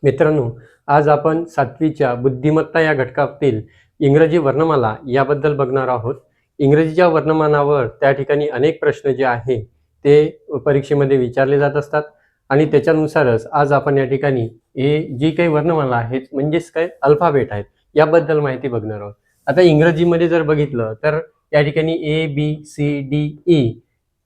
मित्रांनो, आज आपण 7वीच्या बुद्धिमत्ता या घटकातील इंग्रजी वर्णमाला याबद्दल बघणार आहोत. इंग्रजीच्या वर्णमानावर त्या ठिकाणी अनेक प्रश्न जे आहे ते परीक्षेमध्ये विचारले जात असतात आणि त्याच्यानुसारच आज आपण या ठिकाणी हे जी काही वर्णमाला आहेत म्हणजेच काय अल्फाबेट आहेत याबद्दल माहिती बघणार आहोत. आता इंग्रजीमध्ये जर बघितलं तर या ठिकाणी ABCDE,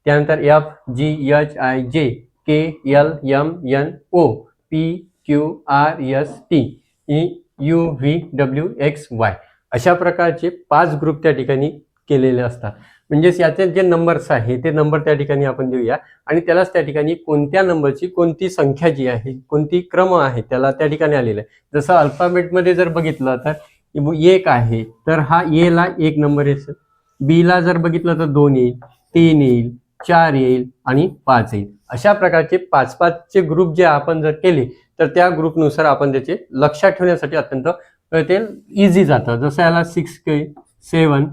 त्यानंतर FGHIJKLMNOPQRSTUVWXY अशा प्रकारचे 5 ग्रुप त्या ठिकाणी केलेले असतात. म्हणजेच याचे जे नंबर्स आहे ते नंबर त्या ठिकाणी आपण देऊया आणि त्यालाच त्या ठिकाणी कोणत्या नंबरची कोणती संख्या जी आहे कोणती क्रम आहे त्याला त्या ठिकाणी आलेलं आहे. जसं अल्फाबेटमध्ये जर बघितलं तर 1 आहे तर हा A ला 1 नंबर येईल, B ला जर बघितलं तर 2 येईल, 3 येईल, 4 येईल आणि 5 येईल. अशा प्रकारचे 5-5 चे ग्रुप जे आपण जर केले तर त्या ग्रुपनुसार आपण त्याचे लक्षात ठेवण्यासाठी अत्यंत ते इझी जातं. जसं याला 6, 7,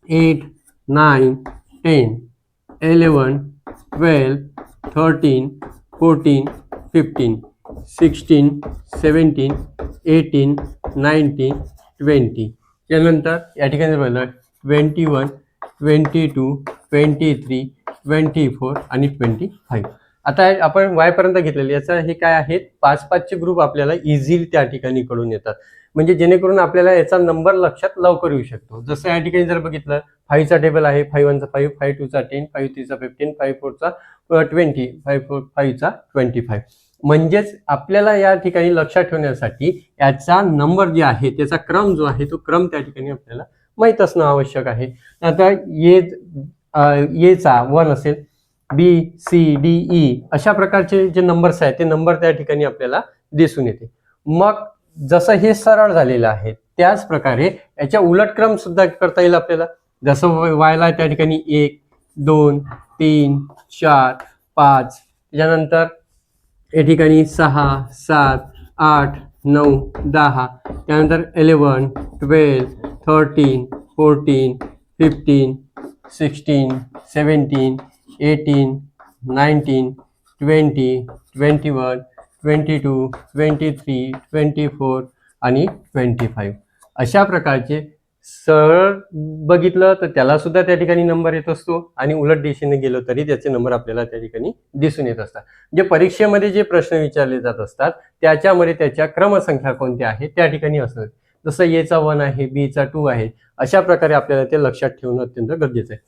8, 9, 10, 11, 12, 13, 14, 15, 16, 17, 18, 19, 20. त्यानंतर या ठिकाणी बघितलं 21, 22, 23, 24 आणि 25. आता आपण वाय पर्यंत घेतलेले याचा हे काय आहेत 5-5 चे ग्रुप आपल्याला इझिली त्या ठिकाणी कळून येतात. म्हणजे जेणेकरून आपल्याला याचा नंबर लक्षात लवकर येऊ शकतो. जसं या ठिकाणी जर बघितलं 5 चा टेबल आहे 5 1 चा 5, 5 2 चा 10, 5 3 चा 15, 5 4 चा 20, 5 4 5 चा 25. म्हणजेच आपल्याला या ठिकाणी लक्षात ठेवण्यासाठी याचा नंबर जे आहे त्याचा क्रम जो आहे तो क्रम त्या ठिकाणी आपल्याला माहित असणं आवश्यक आहे. आता चा 1 असेल, BCDE अशा प्रकारचे जे नंबर्स आहेत ते नंबर त्या ठिकाणी आपल्याला दिसून येते. मग जसं हे सरळ झालेलं आहे त्याच प्रकारे याच्या उलट क्रम सुद्धा करता येईल आपल्याला. जसं वायला त्या ठिकाणी 1, 2, 3, 4, 5, त्याच्यानंतर या ठिकाणी 6, 7, 8, 9, 10, त्यानंतर 11, 12, 13, 14, 15, 16, 17, 18, 19, 20, 21, 22, 23, 24 आणि 25. अशा प्रकारचे सरळ बघितलं तर त्याला सुद्धा त्या ठिकाणी नंबर येत असतो आणि उलट दिशेने गेलो तरी त्याचे नंबर आपल्याला त्या ठिकाणी दिसून येत असतात. जे परीक्षेमध्ये जे प्रश्न विचारले जात असतात त्याच्यामध्ये त्याच्या क्रमसंख्या कोणत्या आहेत त्या ठिकाणी असतात. जसं A चा 1 आहे, B चा 2 आहे, अशा प्रकारे आपल्याला ते लक्षात ठेवणं अत्यंत गरजेचं आहे.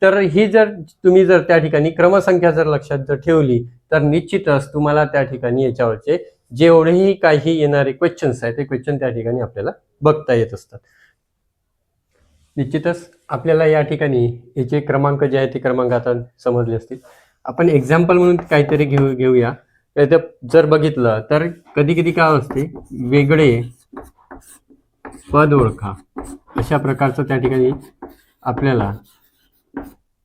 तर ही जर तुम्ही जर त्या ठिकाणी क्रमसंख्या जर लक्षात जर ठेवली तर निश्चितच तुम्हाला त्या ठिकाणी याच्यावरचे जेवढेही काही येणारे क्वेश्चन्स आहेत ते क्वेश्चन त्या ठिकाणी आपल्याला बघता येत असतात. निश्चितच आपल्याला या ठिकाणी याचे क्रमांक जे आहे ते क्रमांक आता समजले असतील. आपण एक्झाम्पल म्हणून काहीतरी घेऊया. जर बघितलं तर कधी कधी काय असते वेगळे पद ओळखा अशा प्रकारचं त्या ठिकाणी आपल्याला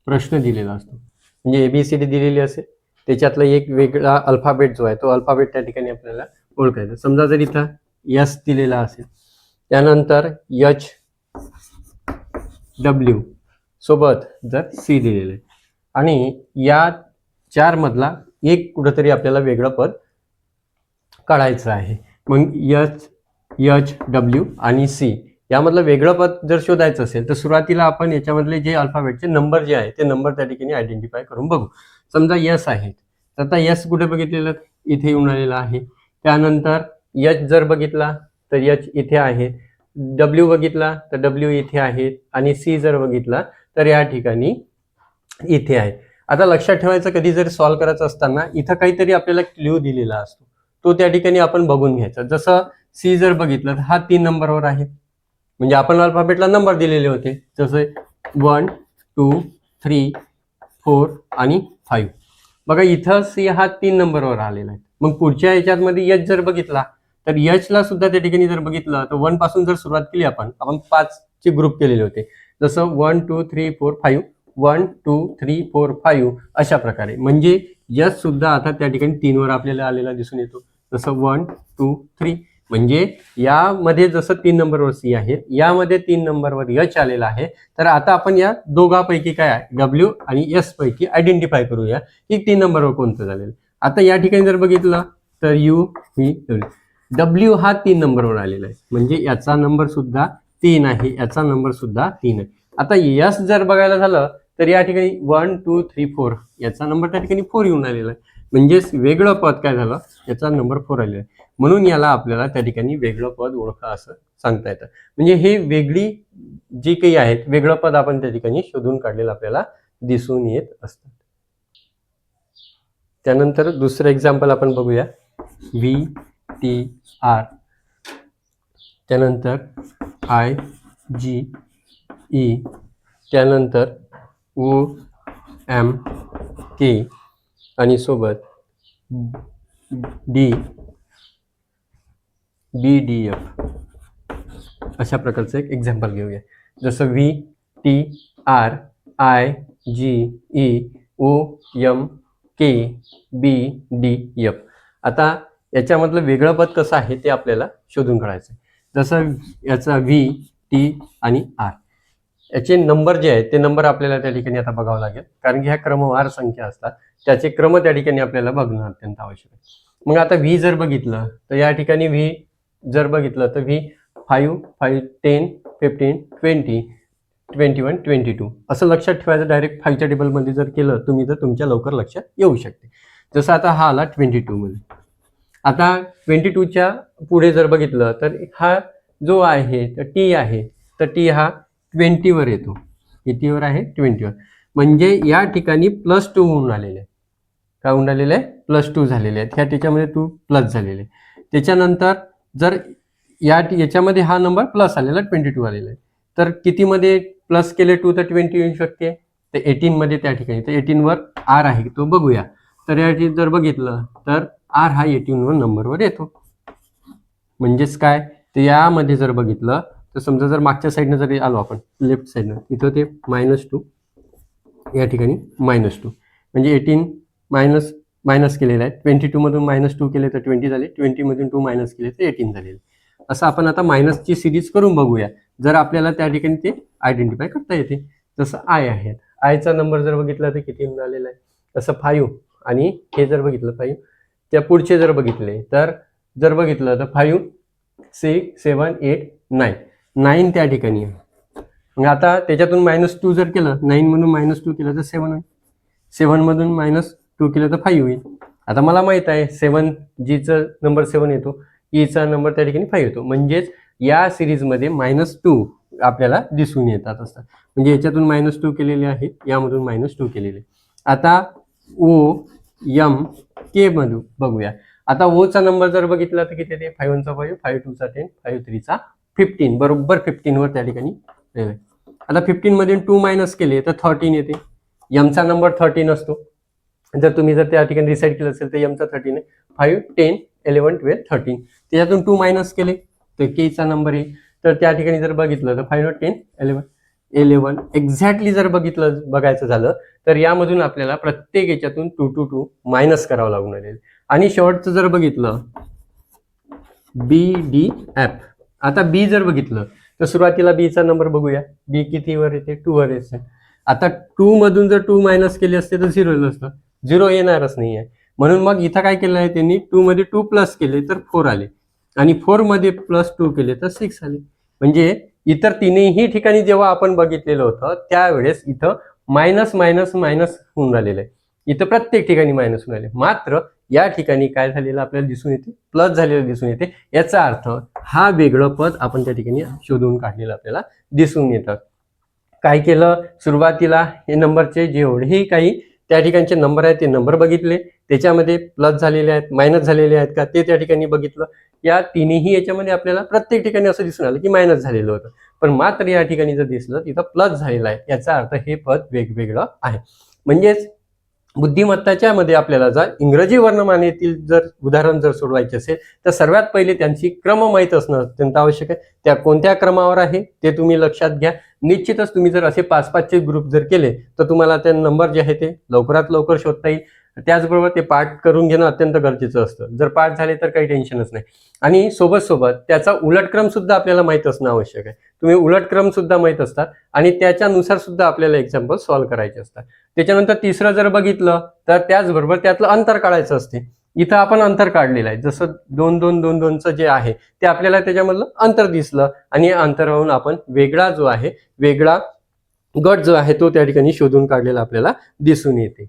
प्रश्न दिलेला असतो. म्हणजे ABCD दिलेली असेल त्याच्यातला एक वेगळा अल्फाबेट जो आहे तो अल्फाबेट त्या ठिकाणी आपल्याला ओळखायचा. समजा जर इथं S दिलेला असेल त्यानंतर HW सोबत जर C दिलेलं आहे आणि या 4 मधला एक कुठंतरी आपल्याला वेगळं पद काढायचं आहे. मग HW आणि C यामधलं वेगळं पद जर शोधायचं असेल तर सुरुवातीला आपण याच्यामधले जे अल्फाबेटचे नंबर जे आहे ते नंबर त्या ठिकाणी आयडेंटिफाय करून बघू. समजा S आहे तर आता S कुठे बघितलेलं इथे येऊन आलेला आहे. त्यानंतर H जर बघितला तर H इथे आहे, W बघितला तर W इथे आहे आणि C जर बघितला तर या ठिकाणी इथे आहे. आता लक्षात ठेवायचं कधी जर सॉल्व्ह करायचं असताना इथं काहीतरी आपल्याला क्ल्यू दिलेला असतो तो त्या ठिकाणी आपण बघून घ्यायचा. जसं C जर बघितलं तर हा 3 नंबरवर आहे म्हणजे आपण अल्फाबेटला नंबर दिलेले होते जसे 1, 2, 3, 4 आणि 5. बघा इथं C हा 3 नंबरवर आलेला आहे. मग पुढच्या याच्यामध्ये H जर बघितला तर H ला सुद्धा त्या ठिकाणी जर बघितलं तर 1 पासून जर सुरुवात केली आपण 5 चे ग्रुप केलेले होते. जसं 1 2 3 4 5, 1 2 3 4 5 अशा प्रकारे. म्हणजे H सुद्धा आता त्या ठिकाणी 3 वर आपल्याला आलेला दिसून येतो. जसं 1 2 3 म्हणजे यामध्ये जसं 3 नंबरवर C आहे यामध्ये 3 नंबरवर H आलेला आहे. तर आता आपण या दोघांपैकी काय आहे W आणि S पैकी आयडेंटिफाय करूया की 3 नंबरवर कोणतं झालेलं. आता या ठिकाणी जर बघितलं तर U V W डब्ल्यू हा 3 नंबरवर आलेला आहे, म्हणजे याचा नंबर सुद्धा 3 आहे, याचा नंबर सुद्धा 3 आहे. आता यस जर बघायला झालं तर या ठिकाणी 1 2 3 4 याचा नंबर त्या ठिकाणी 4 येऊन आलेला आहे, म्हणजेच वेगळं पद काय झालं, याचा नंबर 4 आलेला आहे, म्हणून याला आपल्याला त्या ठिकाणी वेगळं पद ओळखा असं सांगता येतं. म्हणजे हे वेगळी जी काही आहेत वेगळं पद आपण त्या ठिकाणी शोधून काढलेलं आपल्याला दिसून येत असतं. त्यानंतर दुसरं एक्झाम्पल आपण बघूया, व्ही टी आर, त्यानंतर आय जी ई, त्यानंतर ओ एम के आणि सोबत डी बी डी एफ अशा प्रकारचं एक एक्झाम्पल घेऊया. जसं V T R I G E O M K B D F. आता याच्यामधलं वेगळं पद कसं आहे ते आपल्याला शोधून काढायचं आहे. जसं याचा व्ही टी आणि आर याचे नंबर जे आहेत ते नंबर आपल्याला त्या ठिकाणी आता बघावं लागेल, कारण की ह्या क्रमवार संख्या असतात, त्याचे क्रम त्या ठिकाणी आपल्याला बघणं अत्यंत आवश्यक आहे. मग आता व्ही जर बघितलं तर या ठिकाणी व्ही जर बघितलं तर व्ही 5 5 10 15 20 21 22 असं लक्षात ठेवायचं. डायरेक्ट 5च्या टेबलमध्ये जर केलं तुम्ही तर तुमच्या लवकर लक्षात येऊ शकते. जसं आता हा आला 22 मध्ये. आता 22च्या पुढे जर बघितलं तर हा जो आहे तर टी आहे, तर टी हा 20वर येतो. कितीवर आहे? 20वर. म्हणजे या ठिकाणी +2 होऊन आलेले आहे. काय होऊन आलेले आहे? +2 झालेले आहेत. ह्या त्याच्यामध्ये 2 प्लस झालेले आहे. त्याच्यानंतर जर याच्यामध्ये हा नंबर प्लस आलेला 22 आलेला आहे, तर कितीमध्ये प्लस केले 2 तर 20 येऊ शकते, तर 18 मध्ये त्या ठिकाणी. तर 18वर आर आहे तो बघूया. तर या जर बघितलं तर आर हा 18वर नंबरवर येतो. म्हणजेच काय, तर यामध्ये जर बघितलं तर समजा जर मागच्या साईडनं जरी आलो आपण लेफ्ट साईडनं, इथं ते -2 या ठिकाणी -2 म्हणजे 18 मायनस केलेलं आहे. 22 मधून -2 केले तर 20 झाले, 20 मधून 2 मायनस केले तर 18 झाले. असं आपण आता मायनसची सिरीज करून बघूया, जर आपल्याला त्या ठिकाणी ते आयडेंटिफाय करता येते. जसं आय आहे, आयचा नंबर जर बघितला तर किती आलेला आहे, तसं 5 आणि हे जर बघितलं 5, त्या पुढचे जर बघितले तर जर बघितलं तर 5 6 7 8 9 त्या ठिकाणी. मग आता त्याच्यातून -2 जर केलं, 9 मधून -2 केलं तर 7 होईल, 7 मधून -2 केलं तर 5 होईल. आता मला माहित आहे 7 जीचं नंबर 7 येतो, ईचा नंबर त्या ठिकाणी 5 येतो. म्हणजेच या सिरीजमध्ये -2 आपल्याला दिसून येतात असतात. म्हणजे याच्यातून -2 केलेले आहे, यामधून -2 केलेले. आता ओ एम के मधून बघूया. आता ओचा नंबर जर बघितला तर किती येते, 5 1 5 5 2 10 5 3 15, बरोबर 15वर त्या ठिकाणी. आता 15 मधून 2 मायनस केले तर 13 येते. एमचा नंबर 13 असतो. जर तुम्ही जर त्या ठिकाणी डिसाईड केलं असेल तर एमचा 13 आहे. 5 10 11 12 13, त्याच्यातून 2 मायनस केले तर केचा नंबर आहे. तर त्या ठिकाणी जर बघितलं तर 5 10 11 एक्झॅक्टली जर बघायचं झालं तर यामधून आपल्याला प्रत्येक याच्यातून 2 2 2 मायनस करावं लागून आलेलं. आणि शेवटचं जर बघितलं बी डी एफ. आता बी जर बघितलं तर सुरुवातीला बीचा नंबर बघूया, बी कितीवर येते, 2 वर येते. आता 2 मधून जर 2 मायनस केले असते तर 0 येलं असतं, 0 येणारच नाही आहे. म्हणून मग इथं काय केलं आहे त्यांनी, 2 मध्ये 2 प्लस केले तर 4 आले, आणि 4 मध्ये +2 केले तर 6 आले. म्हणजे इतर तिन्ही ठिकाणी जेव्हा आपण बघितलेलं होतं त्यावेळेस इथं मायनस मायनस मायनस होऊन राहिलेलं आहे. इथं प्रत्येक ठिकाणी मायनस होऊन राहिले. मात्र या ठिकाणी काय झालेलं आपल्याला दिसून येते, प्लस झालेलं दिसून येते. याचा अर्थ हा वेगळं पद आपण त्या ठिकाणी शोधून काढलेलं आपल्याला दिसून येतं. काय केलं, सुरुवातीला हे नंबरचे जेवढेही काही त्या ठिकाणचे नंबर आहेत ते नंबर बघितले, त्याच्यामध्ये प्लस झालेले आहेत मायनस झालेले आहेत का ते त्या ठिकाणी बघितलं. या तिन्ही याच्यामध्ये आपल्याला प्रत्येक ठिकाणी असं दिसून आलं की मायनस झालेलं होतं, पण मात्र या ठिकाणी जर दिसलं तिथं प्लस झालेलं आहे. याचा अर्थ हे पद वेगवेगळं आहे. म्हणजेच बुद्धिमत्ताच्या मध्ये आपल्याला जर इंग्रजी वर्णमालेतील जर उदाहरण जर सोडवायचे असेल तर सर्वात पहिले त्यांची क्रम माहीत असणं अत्यंत आवश्यक आहे. त्या कोणत्या क्रमावर आहे ते तुम्ही लक्षात घ्या. निश्चितच तुम्ही जर असे 5-5चे ग्रुप जर केले तर तुम्हाला ते नंबर जे आहे ते लवकरात लवकर शोधता येईल. त्याचबरोबर ते पाठ करून घेणं अत्यंत गरजेचं असतं. जर पाठ झाले तर काही टेन्शनच नाही. आणि सोबत त्याचा उलटक्रम सुद्धा आपल्याला माहीत असणं आवश्यक आहे. तुम्ही उलटक्रम सुद्धा माहीत असतात आणि त्याच्यानुसार सुद्धा आपल्याला एक्झाम्पल सॉल्व्ह करायचे असतात. त्याच्यानंतर तिसरं जर बघितलं तर त्याचबरोबर त्यातलं अंतर काढायचं असते. इथं आपण अंतर काढलेलं आहे, जसं 2 2 2 2चं जे आहे ते आपल्याला त्याच्यामधलं अंतर दिसलं आणि या अंतरावरून आपण वेगळा जो आहे वेगळा गट जो आहे तो त्या ठिकाणी शोधून काढलेला आपल्याला दिसून येते.